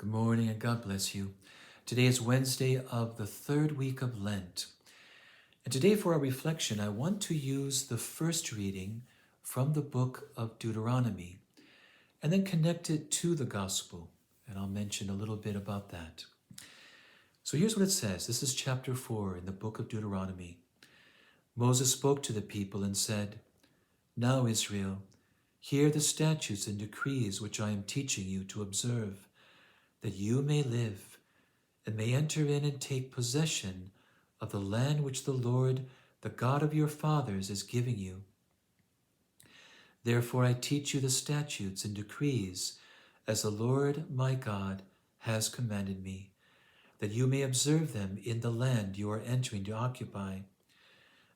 Good morning and God bless you. Today is Wednesday of the third week of Lent. And today for our reflection, I want to use the first reading from the book of Deuteronomy and then connect it to the gospel. And I'll mention a little bit about that. So here's what it says. This is chapter 4 in the book of Deuteronomy. Moses spoke to the people and said, "Now, Israel, hear the statutes and decrees which I am teaching you to observe, that you may live and may enter in and take possession of the land which the Lord, the God of your fathers, is giving you. Therefore I teach you the statutes and decrees as the Lord my God has commanded me, that you may observe them in the land you are entering to occupy.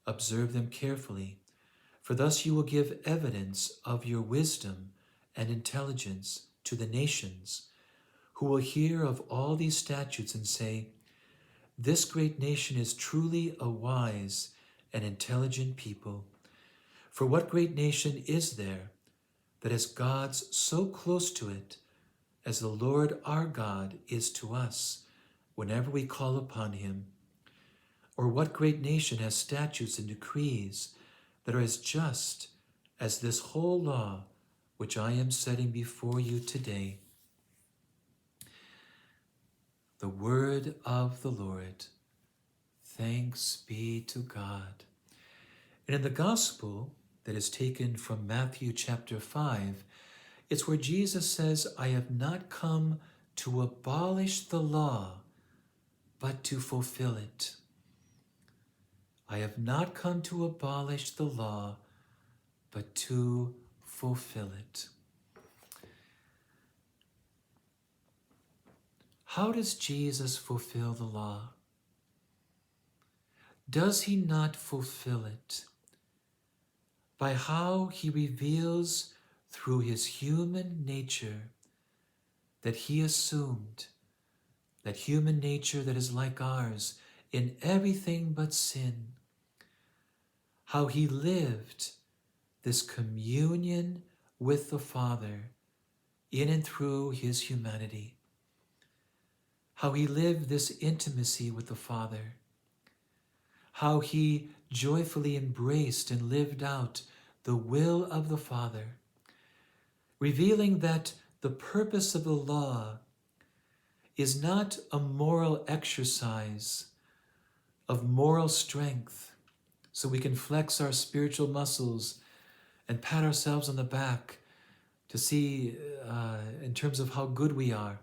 Observe them carefully, for thus you will give evidence of your wisdom and intelligence to the nations, who will hear of all these statutes and say, 'This great nation is truly a wise and intelligent people.' For what great nation is there that has gods so close to it as the Lord our God is to us whenever we call upon him? Or what great nation has statutes and decrees that are as just as this whole law which I am setting before you today?" The word of the Lord. Thanks be to God. And in the gospel that is taken from Matthew chapter 5, it's where Jesus says, "I have not come to abolish the law, but to fulfill it." I have not come to abolish the law, but to fulfill it. How does Jesus fulfill the law? Does he not fulfill it by how he reveals through his human nature that he assumed, that human nature that is like ours in everything but sin, how he lived this communion with the Father in and through his humanity, how he lived this intimacy with the Father, how he joyfully embraced and lived out the will of the Father, revealing that the purpose of the law is not a moral exercise of moral strength so we can flex our spiritual muscles and pat ourselves on the back to see in terms of how good we are,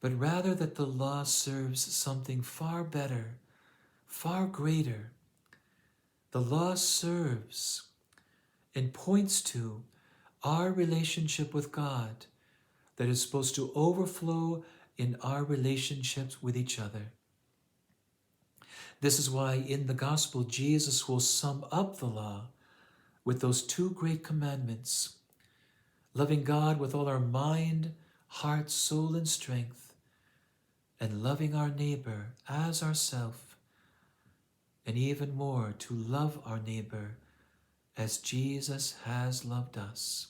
but rather that the law serves something far better, far greater. The law serves and points to our relationship with God that is supposed to overflow in our relationships with each other. This is why in the gospel, Jesus will sum up the law with those two great commandments: loving God with all our mind, heart, soul, and strength, and loving our neighbor as ourselves, and even more, to love our neighbor as Jesus has loved us.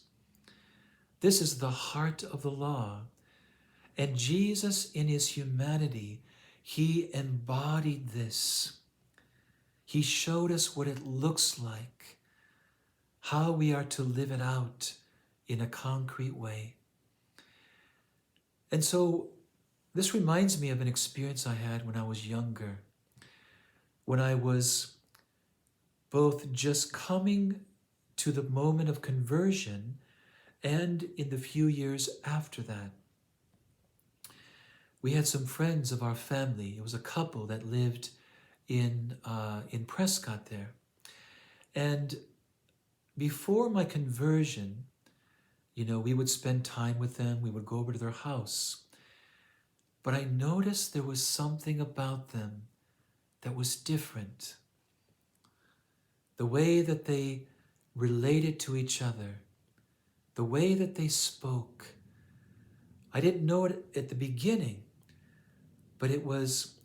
This is the heart of the law. And Jesus, in his humanity, he embodied this. He showed us what it looks like, how we are to live it out in a concrete way. And so this reminds me of an experience I had when I was younger, when I was both just coming to the moment of conversion and in the few years after that. We had some friends of our family. It was a couple that lived in Prescott there. And before my conversion, we would spend time with them. We would go over to their house. But I noticed there was something about them that was different. The way that they related to each other, the way that they spoke. I didn't know it at the beginning, but it was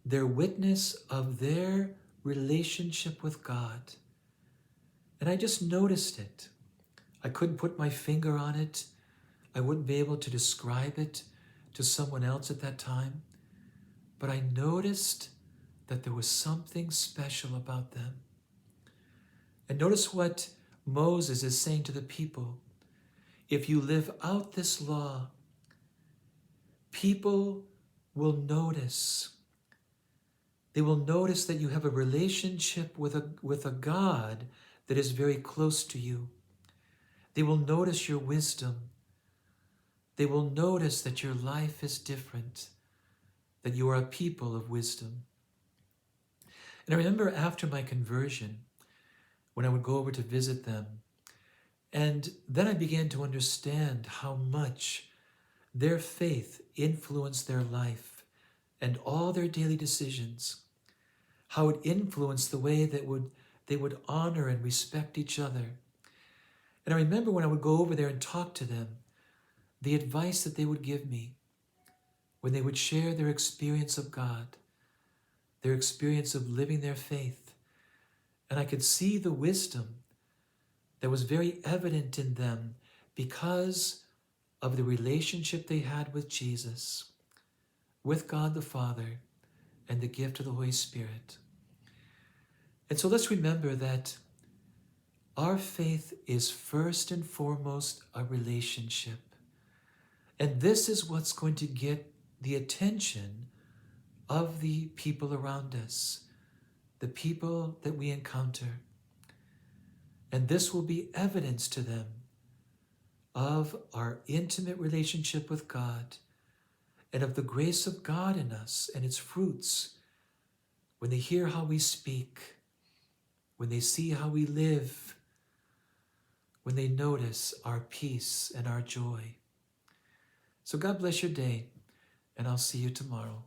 their witness of their relationship with God. And I just noticed it. I couldn't put my finger on it. I wouldn't be able to describe it to someone else at that time, but I noticed that there was something special about them. And notice what Moses is saying to the people. If you live out this law, people will notice. They will notice that you have a relationship with a God that is very close to you. They will notice your wisdom. They will notice that your life is different, that you are a people of wisdom. And I remember after my conversion, when I would go over to visit them, and then I began to understand how much their faith influenced their life and all their daily decisions, how it influenced the way that they would honor and respect each other. And I remember when I would go over there and talk to them, the advice that they would give me when they would share their experience of God, their experience of living their faith. And I could see the wisdom that was very evident in them because of the relationship they had with Jesus, with God the Father, and the gift of the Holy Spirit. And so let's remember that our faith is first and foremost a relationship. And this is what's going to get the attention of the people around us, the people that we encounter. And this will be evidence to them of our intimate relationship with God and of the grace of God in us and its fruits. When they hear how we speak, when they see how we live, when they notice our peace and our joy. So God bless your day, and I'll see you tomorrow.